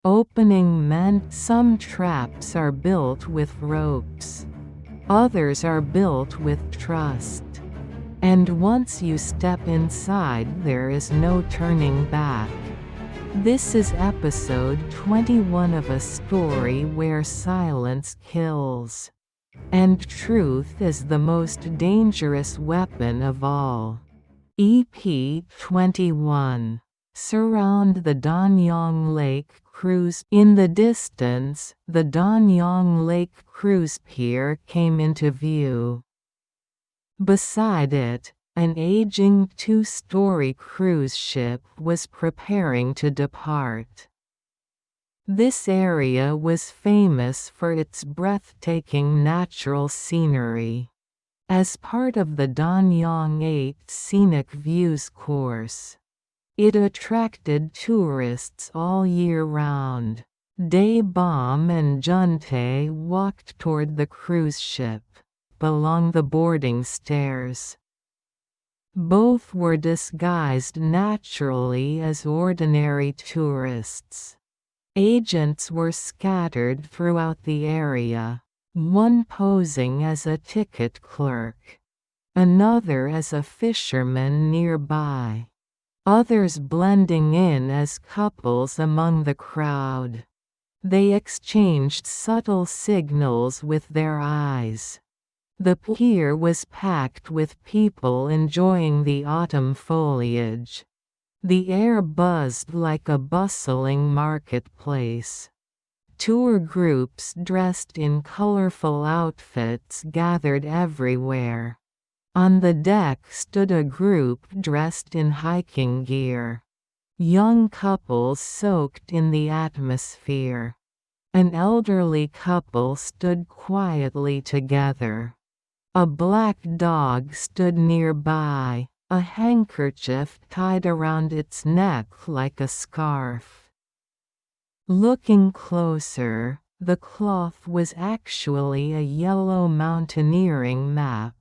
Opening meant some traps are built with ropes. Others are built with trust. And once you step inside, there is no turning back. This is episode 21 of a story where silence kills. And truth is the most dangerous weapon of all. EP21. Surround the Danyang Lake cruise. In the distance, the Danyang Lake cruise pier came into view. Beside it, an aging two-story cruise ship was preparing to depart. This area was famous for its breathtaking natural scenery. As part of the Danyang 8 Scenic Views course, it attracted tourists all year round. Daebom and Juntae walked toward the cruise ship, along the boarding stairs. Both were disguised naturally as ordinary tourists. Agents were scattered throughout the area, one posing as a ticket clerk, another as a fisherman nearby, others blending in as couples among the crowd. They exchanged subtle signals with their eyes. The pier was packed with people enjoying the autumn foliage. The air buzzed like a bustling marketplace. Tour groups dressed in colorful outfits gathered everywhere. On the deck stood a group dressed in hiking gear. Young couples soaked in the atmosphere. An elderly couple stood quietly together. A black dog stood nearby, a handkerchief tied around its neck like a scarf. Looking closer, the cloth was actually a yellow mountaineering map,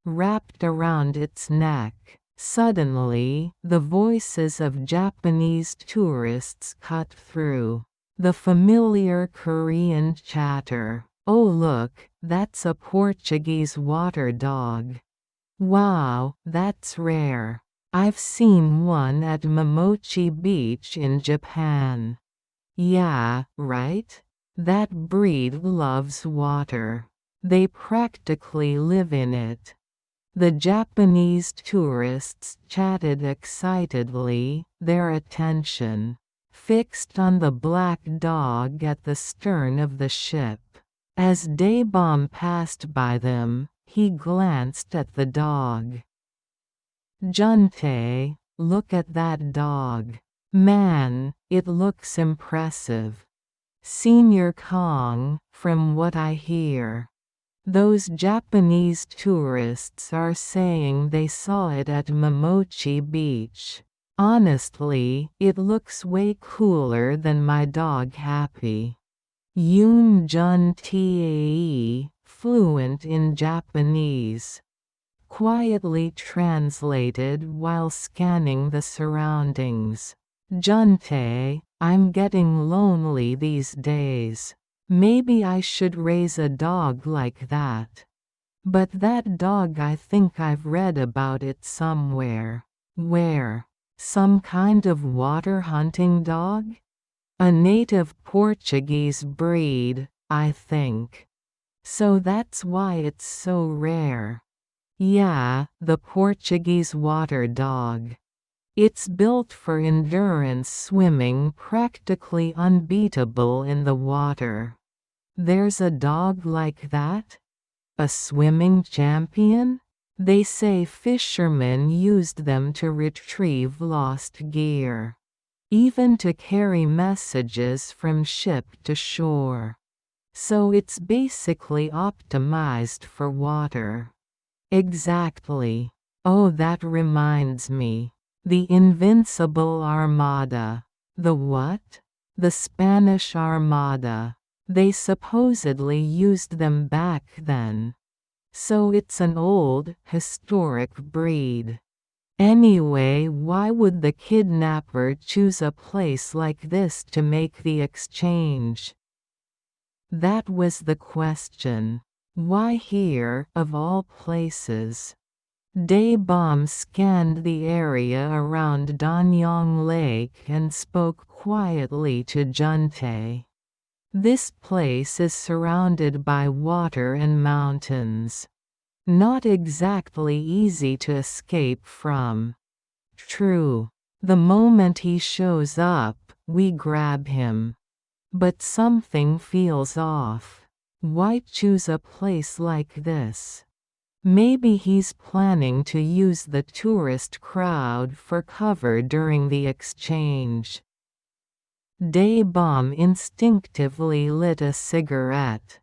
wrapped around its neck. Suddenly, the voices of Japanese tourists cut through. The familiar Korean chatter. "Oh look, that's a Portuguese water dog. Wow, that's rare. I've seen one at Momochi Beach in Japan. Yeah, right? That breed loves water. They practically live in it." The Japanese tourists chatted excitedly, their attention fixed on the black dog at the stern of the ship. As Daebom passed by them, he glanced at the dog. "Juntae, look at that dog. Man, it looks impressive." Senior Kong, "From what I hear, those Japanese tourists are saying they saw it at Momochi Beach. Honestly, it looks way cooler than my dog Happy." Yoon Jun Tae, fluent in Japanese, quietly translated while scanning the surroundings. "Juntae, I'm getting lonely these days. Maybe I should raise a dog like that. But that dog, I think I've read about it somewhere." "Where? Some kind of water hunting dog?" "A native Portuguese breed, I think. So that's why it's so rare." "Yeah, the Portuguese water dog. It's built for endurance swimming, practically unbeatable in the water." "There's a dog like that? A swimming champion?" "They say fishermen used them to retrieve lost gear. Even to carry messages from ship to shore. So it's basically optimized for water." "Exactly. Oh, that reminds me. The Invincible Armada." "The what?" "The Spanish Armada. They supposedly used them back then. So it's an old, historic breed." Anyway, why would the kidnapper choose a place like this to make the exchange? That was the question. Why here, of all places? Daebom scanned the area around Danyang Lake and spoke quietly to Juntae. This place is surrounded by water and mountains. Not exactly easy to escape from. True. The moment he shows up, we grab him. But something feels off. Why choose a place like this? Maybe he's planning to use the tourist crowd for cover during the exchange. Daebom instinctively lit a cigarette.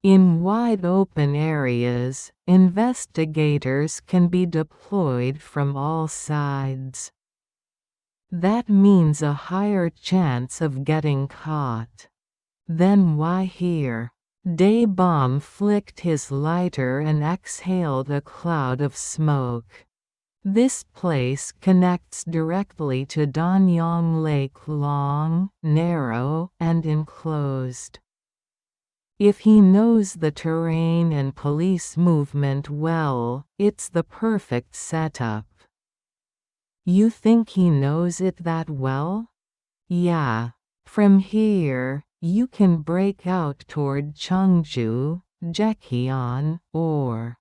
In wide open areas, investigators can be deployed from all sides. That means a higher chance of getting caught. Then why here? Daebom flicked his lighter and exhaled a cloud of smoke. This place connects directly to Danyang Lake, long, narrow, and enclosed. If he knows the terrain and police movement well, it's the perfect setup. You think he knows it that well? Yeah. From here, you can break out toward Cheongju, Jecheon, or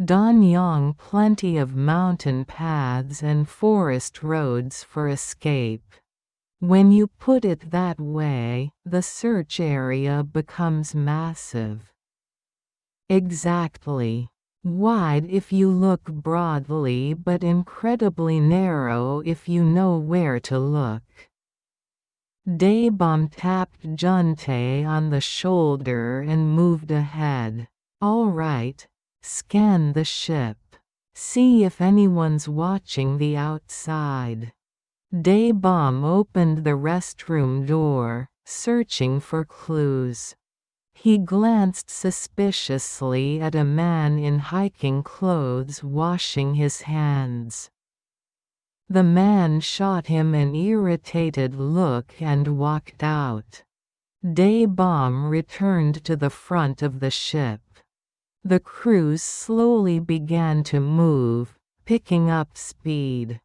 Danyang. Plenty of mountain paths and forest roads for escape. When you put it that way, the search area becomes massive. Exactly. Wide if you look broadly, but incredibly narrow if you know where to look. Daebom tapped Juntae on the shoulder and moved ahead. All right, scan the ship. See if anyone's watching the outside. Daebom opened the restroom door, searching for clues. He glanced suspiciously at a man in hiking clothes washing his hands. The man shot him an irritated look and walked out. Daebom returned to the front of the ship. The cruise slowly began to move, picking up speed.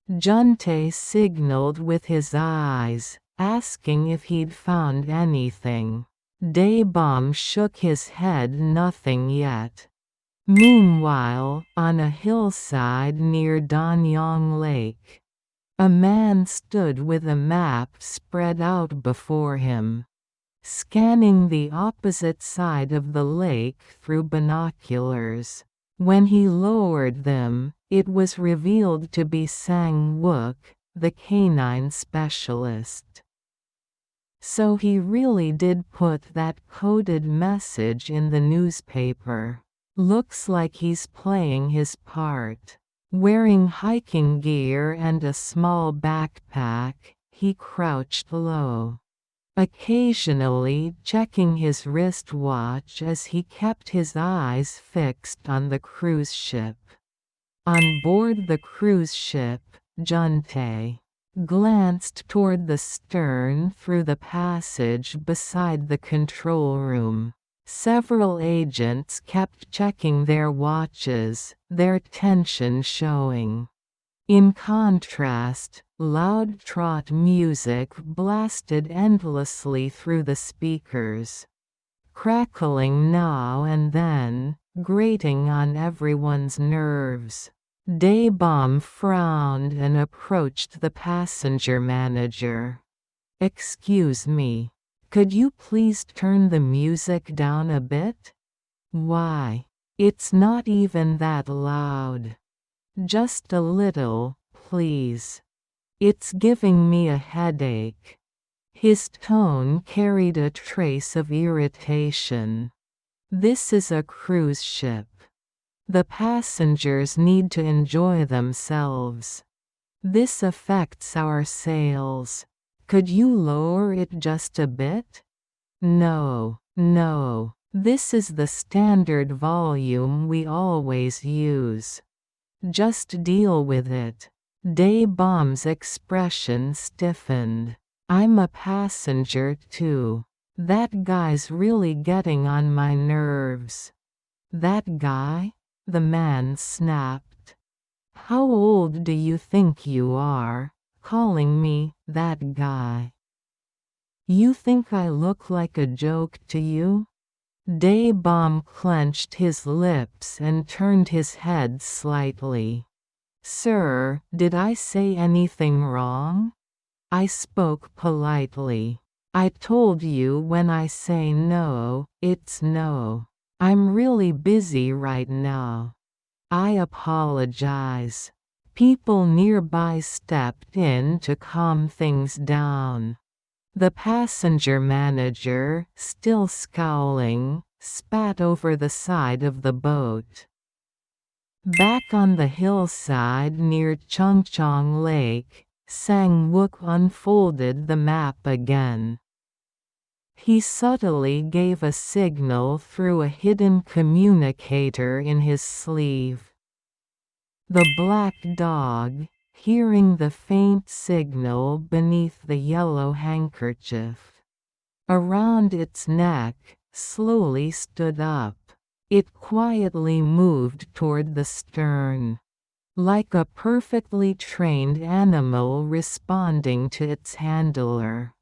Juntae signaled with his eyes, asking if he'd found anything. Daebom shook his head, nothing yet. Meanwhile, on a hillside near Danyang Lake, a man stood with a map spread out before him, scanning the opposite side of the lake through binoculars. When he lowered them, it was revealed to be Sang-wook, the canine specialist. So he really did put that coded message in the newspaper. Looks like he's playing his part. Wearing hiking gear and a small backpack, he crouched low, occasionally checking his wristwatch as he kept his eyes fixed on the cruise ship. On board the cruise ship, Juntae glanced toward the stern through the passage beside the control room. Several agents kept checking their watches, their tension showing. In contrast, loud trot music blasted endlessly through the speakers, crackling now and then, grating on everyone's nerves. Daebom frowned and approached the passenger manager. "Excuse me. Could you please turn the music down a bit?" "Why? It's not even that loud. Just a little, please. It's giving me a headache." His tone carried a trace of irritation. This is a cruise ship. The passengers need to enjoy themselves. This affects our sales. Could you lower it just a bit? No. This is the standard volume we always use. Just deal with it. Day-Bomb's expression stiffened. I'm a passenger too. That guy's really getting on my nerves. That guy? The man snapped. How old do you think you are, calling me that guy? You think I look like a joke to you? Day-Bomb clenched his lips and turned his head slightly. Sir, did I say anything wrong? I spoke politely. I told you when I say no, it's no. I'm really busy right now. I apologize. People nearby stepped in to calm things down. The passenger manager, still scowling, spat over the side of the boat. Back on the hillside near Danyang Lake, Sang-wook unfolded the map again. He subtly gave a signal through a hidden communicator in his sleeve. The black dog, hearing the faint signal beneath the yellow handkerchief around its neck, slowly stood up. It quietly moved toward the stern, like a perfectly trained animal responding to its handler.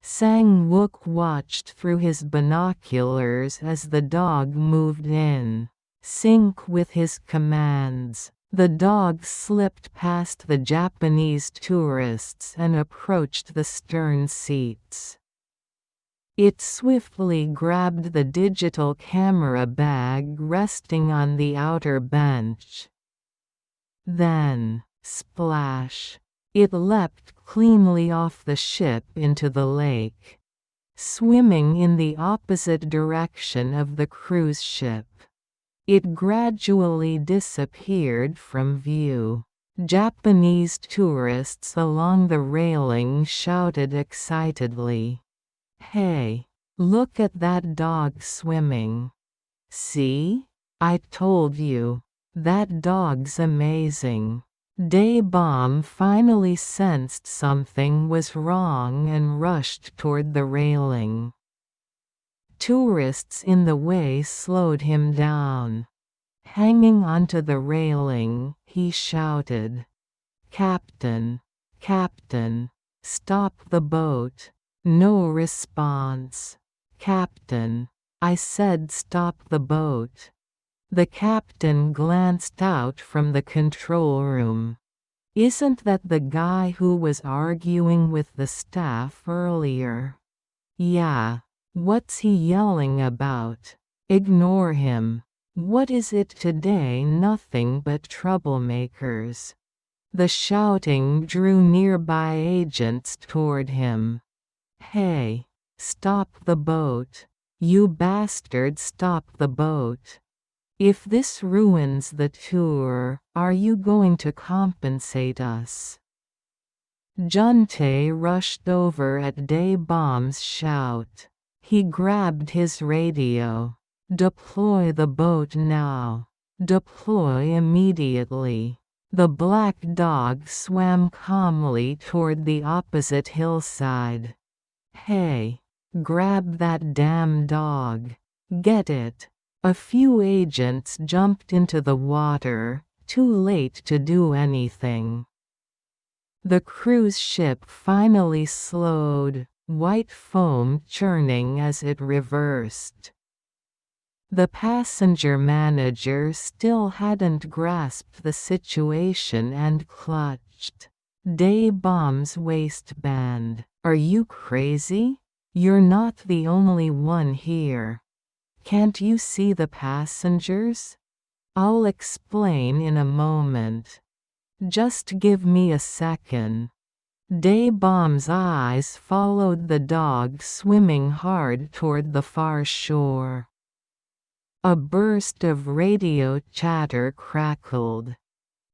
Sang-wook watched through his binoculars as the dog moved in sync with his commands. The dog slipped past the Japanese tourists and approached the stern seats. It swiftly grabbed the digital camera bag resting on the outer bench. Then, splash! It leapt cleanly off the ship into the lake, swimming in the opposite direction of the cruise ship. It gradually disappeared from view. Japanese tourists along the railing shouted excitedly, "Hey, look at that dog swimming. See? I told you. That dog's amazing." Day-Bomb finally sensed something was wrong and rushed toward the railing. Tourists in the way slowed him down. Hanging onto the railing, he shouted, "Captain! Captain! Stop the boat!" No response. "Captain! I said stop the boat." The captain glanced out from the control room. "Isn't that the guy who was arguing with the staff earlier?" "Yeah. What's he yelling about? Ignore him. What is it today? Nothing but troublemakers." The shouting drew nearby agents toward him. "Hey! Stop the boat! You bastard, stop the boat! If this ruins the tour, are you going to compensate us?" Juntae rushed over at Day-Bomb's shout. He grabbed his radio. "Deploy the boat now. Deploy immediately." The black dog swam calmly toward the opposite hillside. "Hey, grab that damn dog. Get it." A few agents jumped into the water, too late to do anything. The cruise ship finally slowed, white foam churning as it reversed. The passenger manager still hadn't grasped the situation and clutched Day-Bomb's waistband. "Are you crazy? You're not the only one here. Can't you see the passengers? I'll explain in a moment. Just give me a second." Day-Bomb's eyes followed the dog swimming hard toward the far shore. A burst of radio chatter crackled.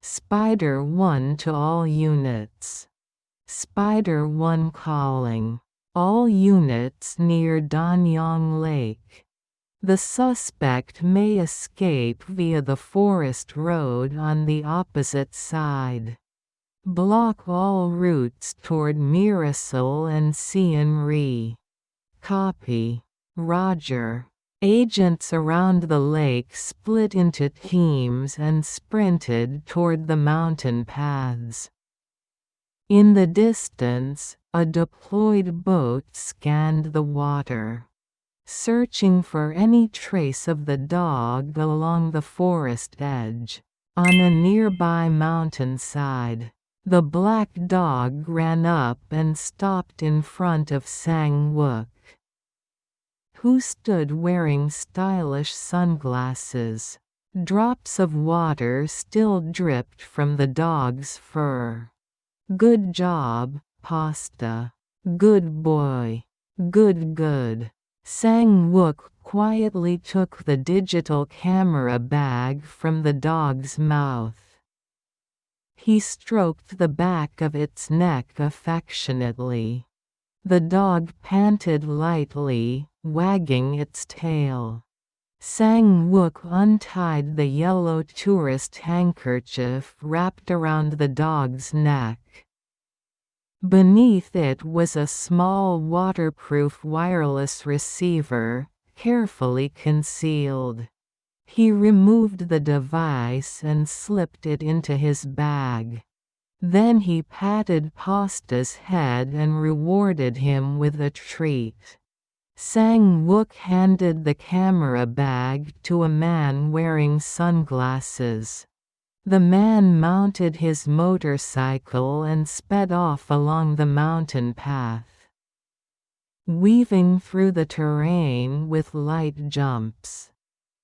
"Spider 1 to all units. Spider 1 calling. All units near Danyang Lake. The suspect may escape via the forest road on the opposite side. Block all routes toward Mirassol and Siem Reap. Copy. Roger. Agents around the lake split into teams and sprinted toward the mountain paths. In the distance, a deployed boat scanned the water, searching for any trace of the dog along the forest edge. On a nearby mountainside, the black dog ran up and stopped in front of Sang-wook, who stood wearing stylish sunglasses. Drops of water still dripped from the dog's fur. "Good job, Pasta. Good boy. Good. Sang-wook quietly took the digital camera bag from the dog's mouth. He stroked the back of its neck affectionately. The dog panted lightly, wagging its tail. Sang-wook untied the yellow tourist handkerchief wrapped around the dog's neck. Beneath it was a small waterproof wireless receiver, carefully concealed. He removed the device and slipped it into his bag. Then he patted Pasta's head and rewarded him with a treat. Sang-wook handed the camera bag to a man wearing sunglasses. The man mounted his motorcycle and sped off along the mountain path, weaving through the terrain with light jumps,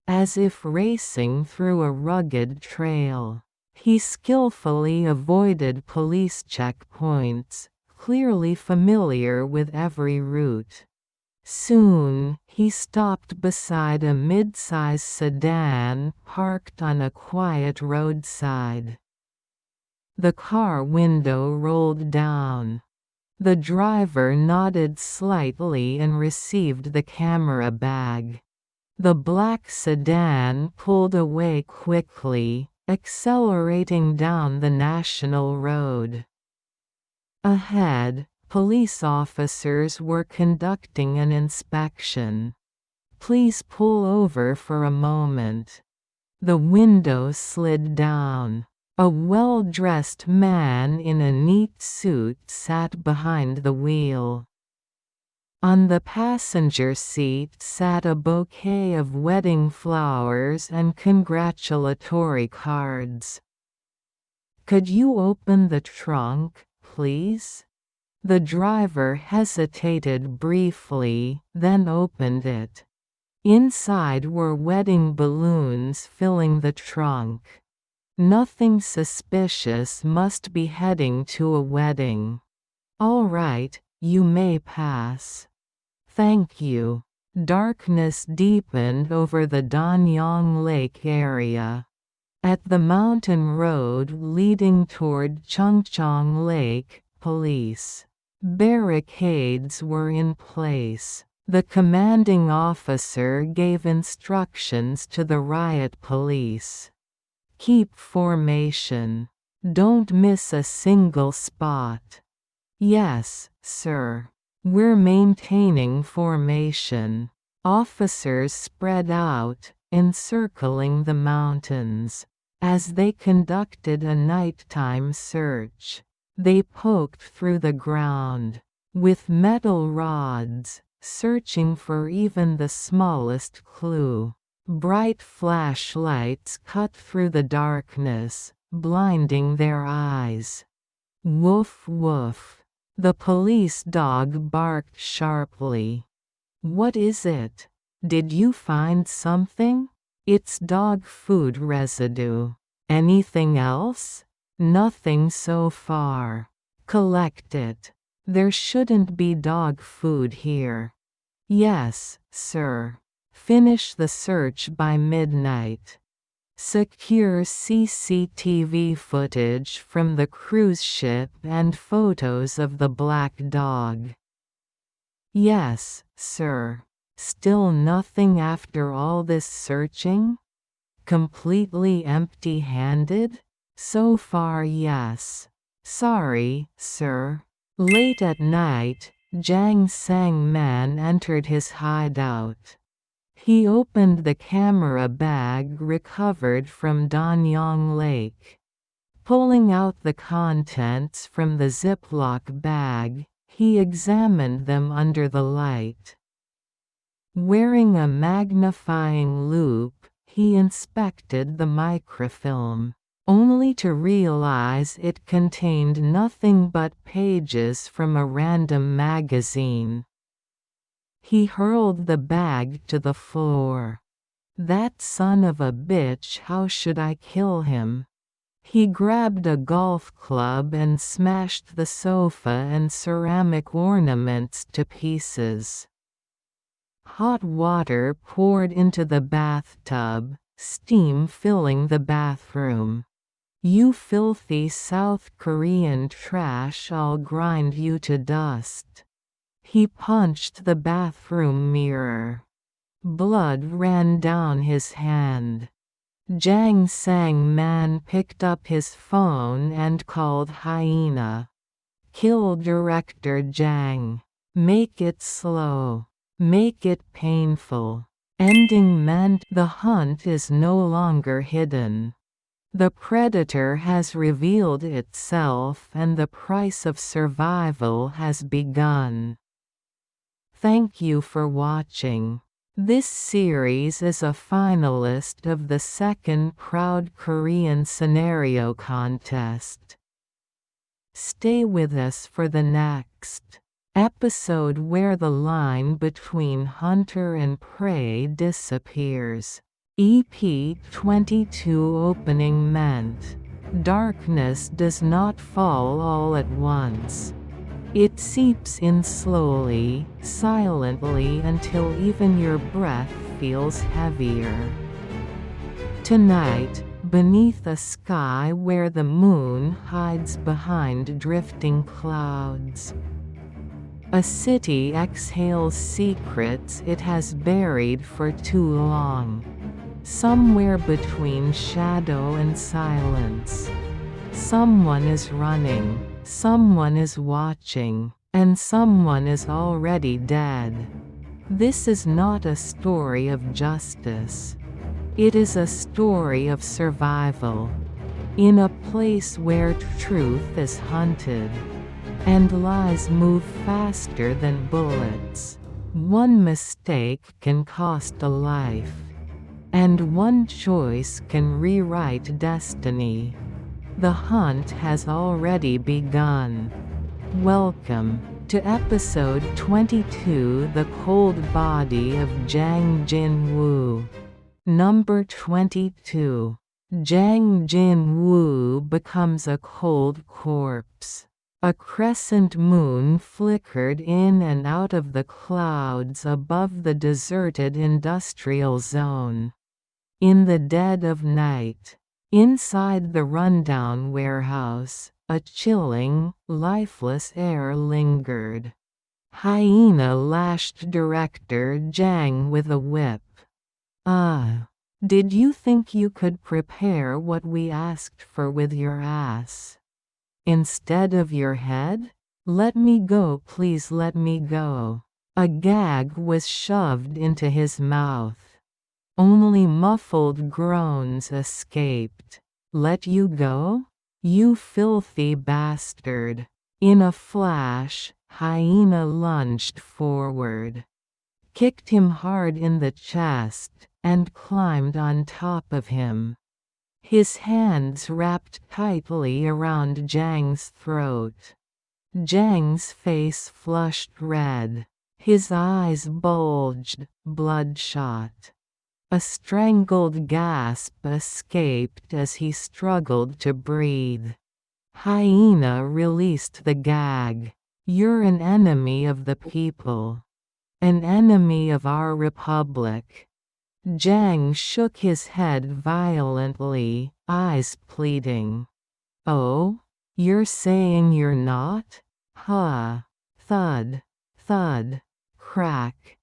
as if racing through a rugged trail. He skillfully avoided police checkpoints, clearly familiar with every route. Soon, he stopped beside a mid-size sedan parked on a quiet roadside. The car window rolled down. The driver nodded slightly and received the camera bag. The black sedan pulled away quickly, accelerating down the national road. Ahead, police officers were conducting an inspection. "Please pull over for a moment." The window slid down. A well-dressed man in a neat suit sat behind the wheel. On the passenger seat sat a bouquet of wedding flowers and congratulatory cards. "Could you open the trunk, please?" The driver hesitated briefly, then opened it. Inside were wedding balloons filling the trunk. Nothing suspicious must be heading to a wedding. "All right, you may pass." "Thank you." Darkness deepened over the Danyang Lake area. At the mountain road leading toward Chungchong Lake, police barricades were in place. The commanding officer gave instructions to the riot police. "Keep formation. Don't miss a single spot." "Yes, sir. We're maintaining formation." Officers spread out, encircling the mountains. As they conducted a nighttime search, they poked through the ground with metal rods, searching for even the smallest clue. Bright flashlights cut through the darkness, blinding their eyes. Woof woof. The police dog barked sharply. "What is it? Did you find something?" "It's dog food residue." "Anything else?" "Nothing so far." "Collect it. There shouldn't be dog food here." "Yes, sir." Finish the search by midnight. Secure CCTV footage from the cruise ship and photos of the black dog. "Yes, sir." Still nothing after all this searching? Completely empty-handed? So far, yes. Sorry, sir. Late at night, Jiang Sang Man entered his hideout. He opened the camera bag recovered from Danyang Lake. Pulling out the contents from the Ziploc bag, he examined them under the light. Wearing a magnifying loupe, he inspected the microfilm, only to realize it contained nothing but pages from a random magazine. He hurled the bag to the floor. That son of a bitch, how should I kill him? He grabbed a golf club and smashed the sofa and ceramic ornaments to pieces. Hot water poured into the bathtub, steam filling the bathroom. You filthy South Korean trash, I'll grind you to dust. He punched the bathroom mirror. Blood ran down his hand. Jiang Sang Man picked up his phone and called Hyena. Kill Director Jiang. Make it slow. Make it painful. Ending meant the hunt is no longer hidden. The predator has revealed itself and the price of survival has begun. Thank you for watching. This series is a finalist of the second Proud Korean Scenario Contest. Stay with us for the next episode where the line between hunter and prey disappears. EP22 opening meant, darkness does not fall all at once. It seeps in slowly, silently until even your breath feels heavier. Tonight, beneath a sky where the moon hides behind drifting clouds, a city exhales secrets it has buried for too long. Somewhere between shadow and silence, someone is running, someone is watching, and someone is already dead. This is not a story of justice. It is a story of survival. In a place where truth is hunted, and lies move faster than bullets, one mistake can cost a life, and one choice can rewrite destiny. The hunt has already begun. Welcome to episode 22, The Cold Body of Jang Jin-woo. Number 22. Jang Jin-woo becomes a cold corpse. A crescent moon flickered in and out of the clouds above the deserted industrial zone. In the dead of night, inside the rundown warehouse, a chilling, lifeless air lingered. Hyena lashed Director Jiang with a whip. Did you think you could prepare what we asked for with your ass? Instead of your head? Let me go, please let me go. A gag was shoved into his mouth. Only muffled groans escaped. Let you go? You filthy bastard. In a flash, Hyena lunged forward, kicked him hard in the chest, and climbed on top of him. His hands wrapped tightly around Jiang's throat. Jiang's face flushed red. His eyes bulged, bloodshot. A strangled gasp escaped as he struggled to breathe. Hyena released the gag. You're an enemy of the people. An enemy of our republic. Jiang shook his head violently, eyes pleading. Oh? You're saying you're not? Huh. Thud. Thud. Crack.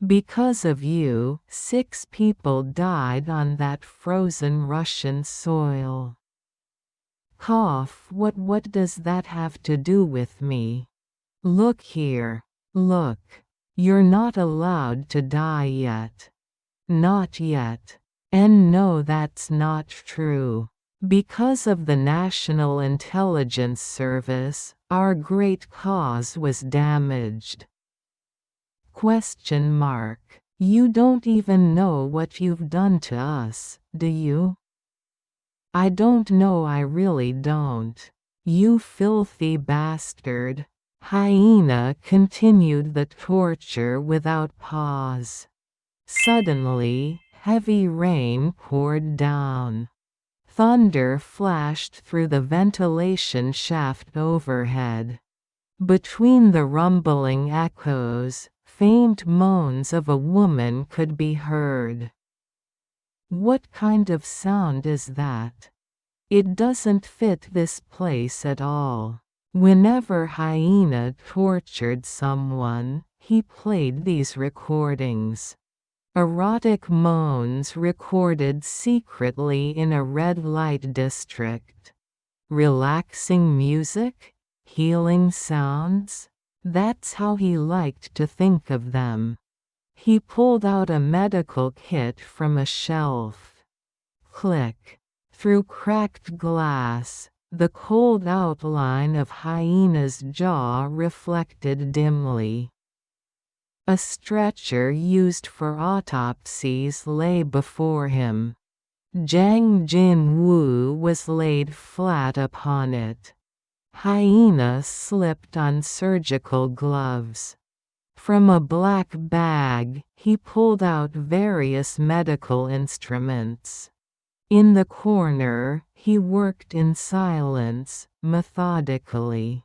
Because of you, 6 people died on that frozen Russian soil. Cough. What does that have to do with me? Look here. Look. You're not allowed to die yet. Not yet. And no, that's not true. Because of the National Intelligence Service, our great cause was damaged. Question mark. You don't even know what you've done to us, do you? I don't know, I really don't. You filthy bastard. Hyena continued the torture without pause. Suddenly, heavy rain poured down. Thunder flashed through the ventilation shaft overhead. Between the rumbling echoes, faint moans of a woman could be heard. What kind of sound is that? It doesn't fit this place at all. Whenever Hyena tortured someone, he played these recordings. Erotic moans recorded secretly in a red light district. Relaxing music? Healing sounds? That's how he liked to think of them. He pulled out a medical kit from a shelf. Click. Through cracked glass, the cold outline of Hyena's jaw reflected dimly. A stretcher used for autopsies lay before him. Jang Jin-woo was laid flat upon it. Hyena slipped on surgical gloves. From a black bag, he pulled out various medical instruments. In the corner, he worked in silence, methodically.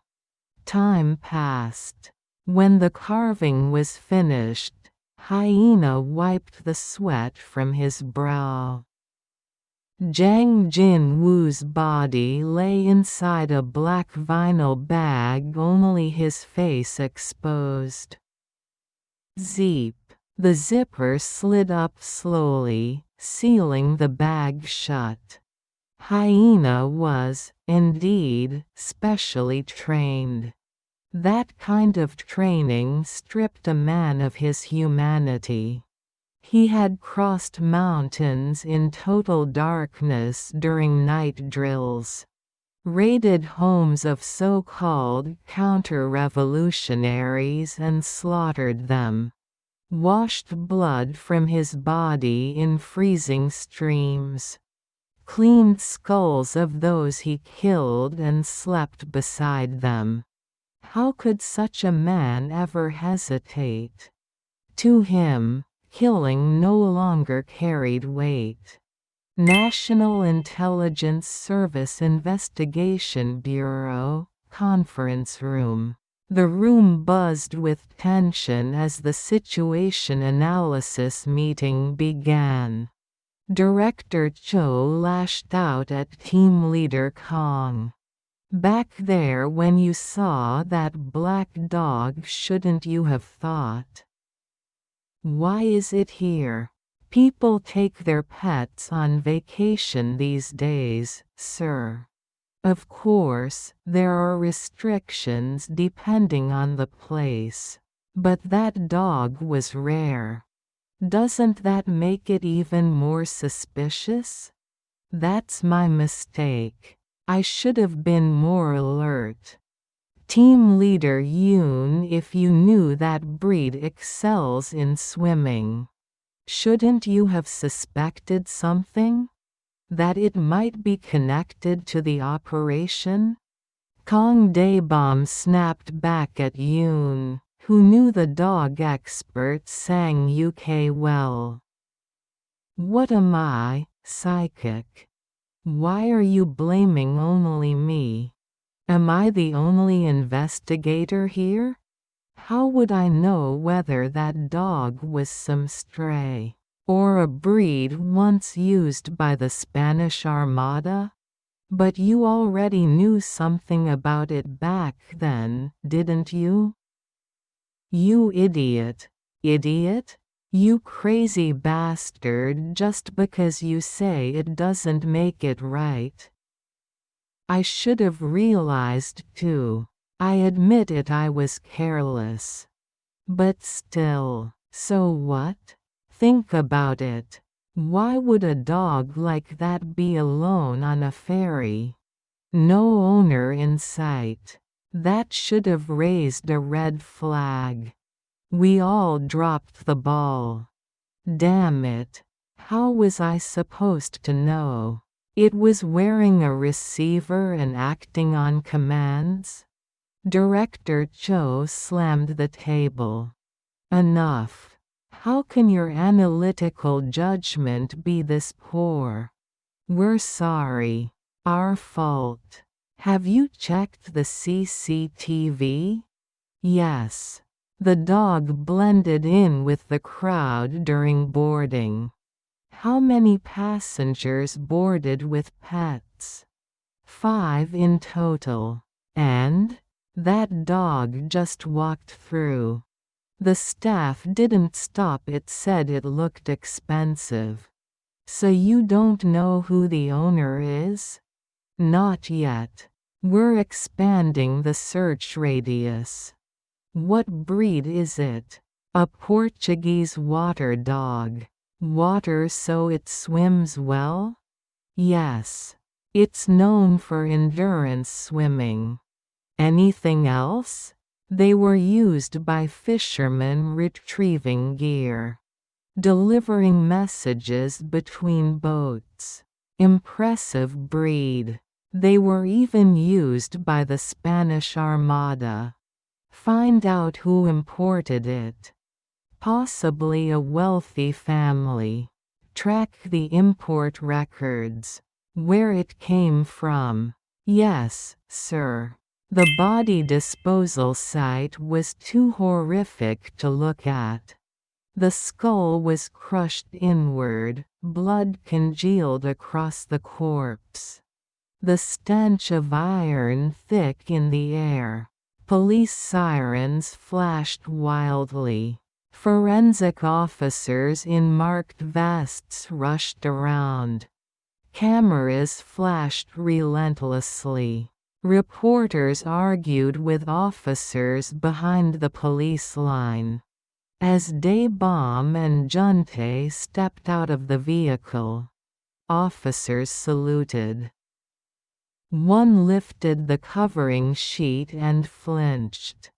Time passed. When the carving was finished, Hyena wiped the sweat from his brow. Jang Jin-woo's body lay inside a black vinyl bag, only his face exposed. Zeep. The zipper slid up slowly, sealing the bag shut. Hyena was, indeed, specially trained. That kind of training stripped a man of his humanity. He had crossed mountains in total darkness during night drills, raided homes of so-called counter-revolutionaries and slaughtered them, washed blood from his body in freezing streams, cleaned skulls of those he killed and slept beside them. How could such a man ever hesitate? To him, killing no longer carried weight. National Intelligence Service Investigation Bureau, conference room. The room buzzed with tension as the situation analysis meeting began. Director Cho lashed out at team leader Kong. Back there when you saw that black dog, shouldn't you have thought? Why is it here? People take their pets on vacation these days, sir. Of course, there are restrictions depending on the place. But that dog was rare. Doesn't that make it even more suspicious? That's my mistake. I should have been more alert. Team leader Yoon, if you knew that breed excels in swimming, shouldn't you have suspected something? That it might be connected to the operation? Kong Daebom snapped back at Yoon, who knew the dog expert Sang UK well. What am I, psychic? Why are you blaming only me? Am I the only investigator here? How would I know whether that dog was some stray, or a breed once used by the Spanish Armada? But you already knew something about it back then, didn't you? You idiot. Idiot? You crazy bastard, just because you say it doesn't make it right. I should have realized too. I admit it, I was careless. But still, so what? Think about it. Why would a dog like that be alone on a ferry? No owner in sight. That should have raised a red flag. We all dropped the ball. Damn it. How was I supposed to know? It was wearing a receiver and acting on commands? Director Cho slammed the table. Enough. How can your analytical judgment be this poor? We're sorry. Our fault. Have you checked the CCTV? Yes. The dog blended in with the crowd during boarding. How many passengers boarded with pets? 5 in total. And? That dog just walked through. The staff didn't stop, it said it looked expensive. So you don't know who the owner is? Not yet. We're expanding the search radius. What breed is it? A Portuguese water dog. Water so it swims well? Yes. It's known for endurance swimming. Anything else? They were used by fishermen retrieving gear. Delivering messages between boats. Impressive breed. They were even used by the Spanish Armada. Find out who imported it. Possibly a wealthy family. Track the import records. Where it came from. Yes, sir. The body disposal site was too horrific to look at. The skull was crushed inward, blood congealed across the corpse. The stench of iron thick in the air. Police sirens flashed wildly. Forensic officers in marked vests rushed around. Cameras flashed relentlessly. Reporters argued with officers behind the police line. As Daebom and Juntae stepped out of the vehicle, officers saluted. One lifted the covering sheet and flinched.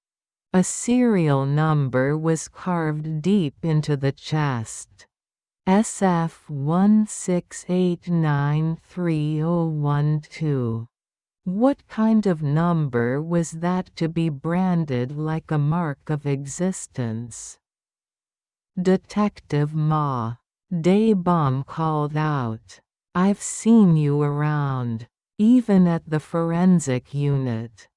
A serial number was carved deep into the chest. SF16893012. What kind of number was that to be branded like a mark of existence? Detective Ma. Daebom called out. I've seen you around. Even at the forensic unit.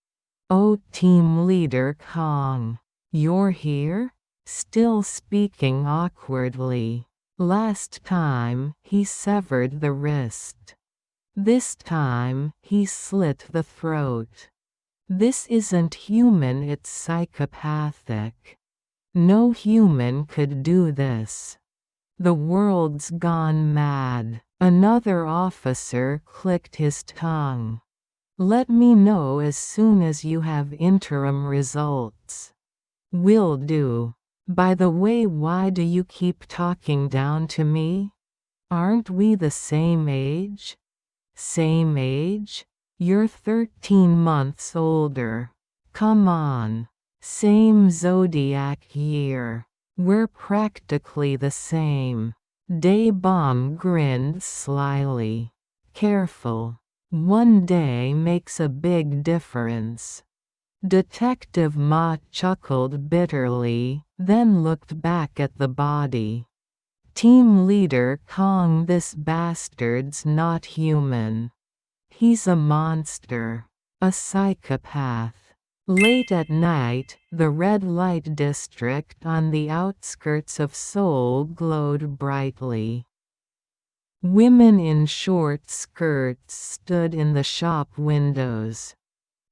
Oh, team leader Kong. You're here? Still speaking awkwardly. Last time, he severed the wrist. This time, he slit the throat. This isn't human, it's psychopathic. No human could do this. The world's gone mad. Another officer clicked his tongue. Let me know as soon as you have interim results. Will do. By the way, why do you keep talking down to me? Aren't we the same age? Same age? You're 13 months older. Come on. Same zodiac year. We're practically the same. Daebom grinned slyly. Careful. One day makes a big difference. Detective Ma chuckled bitterly, then looked back at the body. Team leader Kong, this bastard's not human. He's a monster. A psychopath. Late at night, the red light district on the outskirts of Seoul glowed brightly. Women in short skirts stood in the shop windows.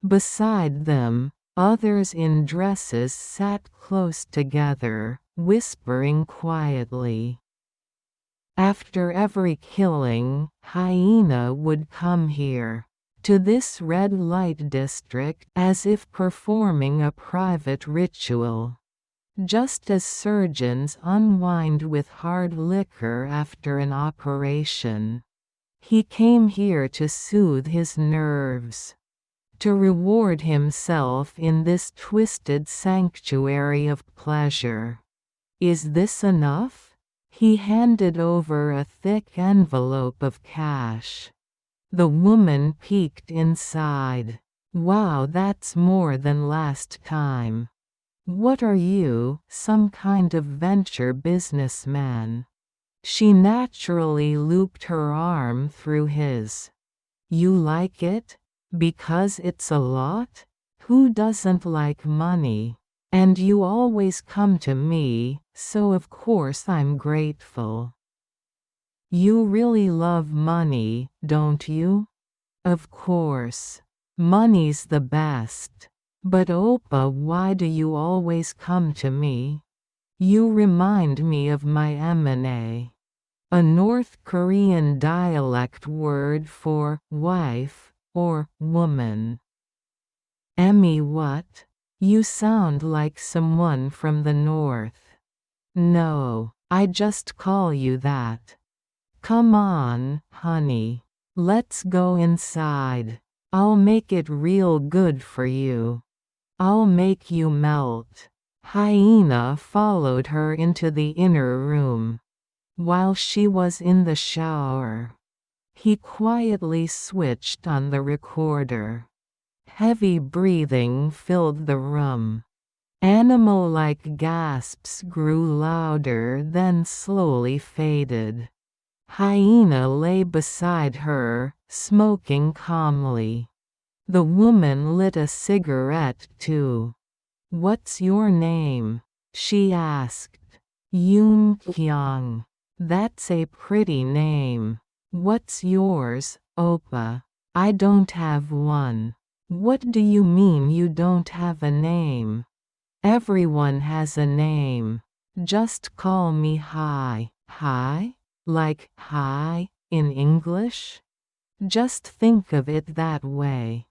Beside them, others in dresses sat close together, whispering quietly. After every killing, Hyena would come here, to this red light district, as if performing a private ritual. Just as surgeons unwind with hard liquor after an operation. He came here to soothe his nerves. To reward himself in this twisted sanctuary of pleasure. Is this enough? He handed over a thick envelope of cash. The woman peeked inside. Wow, that's more than last time. What are you, some kind of venture businessman? She naturally looped her arm through his. You like it? Because it's a lot? Who doesn't like money? And you always come to me, so of course I'm grateful. You really love money, don't you? Of course. Money's the best. But Oppa, why do you always come to me? You remind me of my M&A. A North Korean dialect word for wife or woman. Emmy, what? You sound like someone from the north. No, I just call you that. Come on, honey. Let's go inside. I'll make it real good for you. I'll make you melt. Hyena followed her into the inner room. While she was in the shower, he quietly switched on the recorder. Heavy breathing filled the room. Animal-like gasps grew louder, then slowly faded. Hyena lay beside her, smoking calmly. The woman lit a cigarette too. What's your name? She asked. Yoon Kyung. That's a pretty name. What's yours, Oppa? I don't have one. What do you mean you don't have a name? Everyone has a name. Just call me Hi. Hi? Like hi in English? Just think of it that way.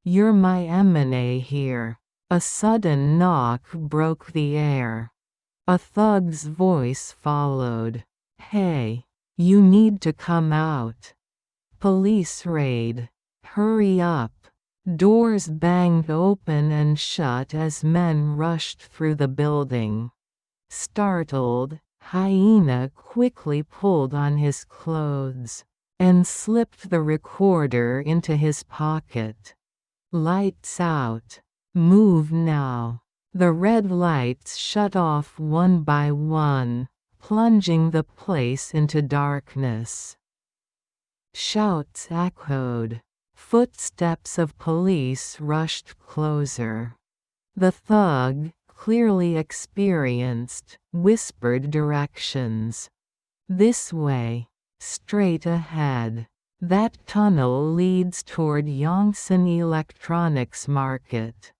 You're my M&A here. A sudden knock broke the air. A thug's voice followed. Hey, you need to come out. Police raid. Hurry up. Doors banged open and shut as men rushed through the building. Startled, Hyena quickly pulled on his clothes and slipped the recorder into his pocket. Lights out. Move now. The red lights shut off one by one, plunging the place into darkness. Shouts echoed. Footsteps of police rushed closer. The thug, clearly experienced, whispered directions. This way. Straight ahead. That tunnel leads toward Yongsan Electronics Market.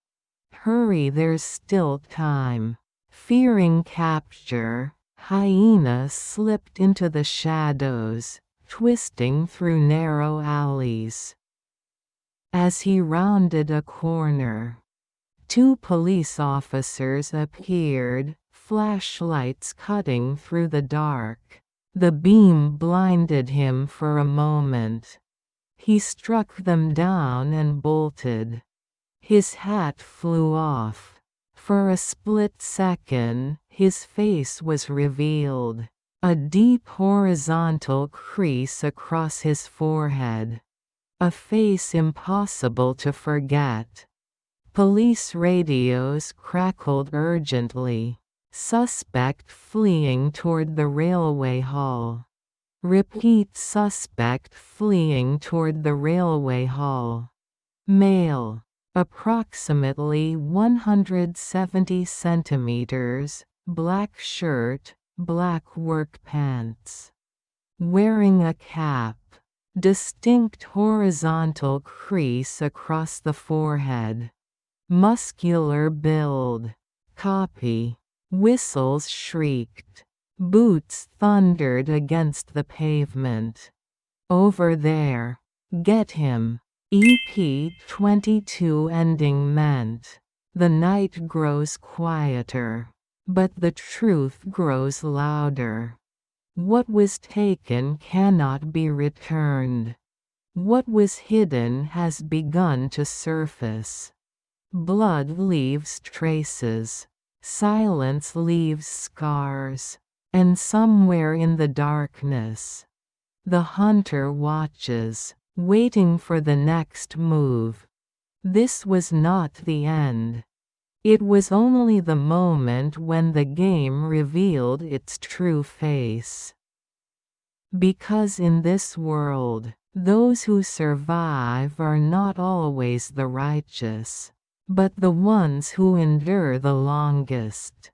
Hurry, there's still time. Fearing capture, Hyena slipped into the shadows, twisting through narrow alleys. As he rounded a corner, two police officers appeared, flashlights cutting through the dark. The beam blinded him for a moment. He struck them down and bolted. His hat flew off. For a split second, his face was revealed. A deep horizontal crease across his forehead. A face impossible to forget. Police radios crackled urgently. Suspect fleeing toward the railway hall. Repeat, suspect fleeing toward the railway hall. Male. Approximately 170 centimeters, black shirt, black work pants. Wearing a cap. Distinct horizontal crease across the forehead. Muscular build. Copy. Whistles shrieked. Boots thundered against the pavement. Over there. Get him. EP22 ending meant. The night grows quieter. But the truth grows louder. What was taken cannot be returned. What was hidden has begun to surface. Blood leaves traces. Silence leaves scars. And somewhere in the darkness, the hunter watches, waiting for the next move. This was not the end. It was only the moment when the game revealed its true face. Because in this world, those who survive are not always the righteous, but the ones who endure the longest.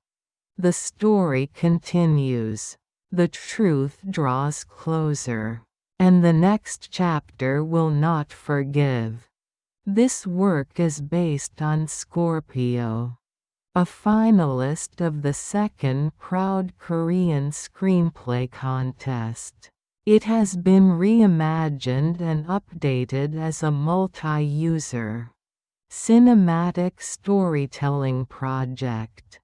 The story continues. The truth draws closer. And the next chapter will not forgive. This work is based on Scorpio, a finalist of the second Proud Korean Screenplay Contest. It has been reimagined and updated as a multi-user cinematic storytelling project.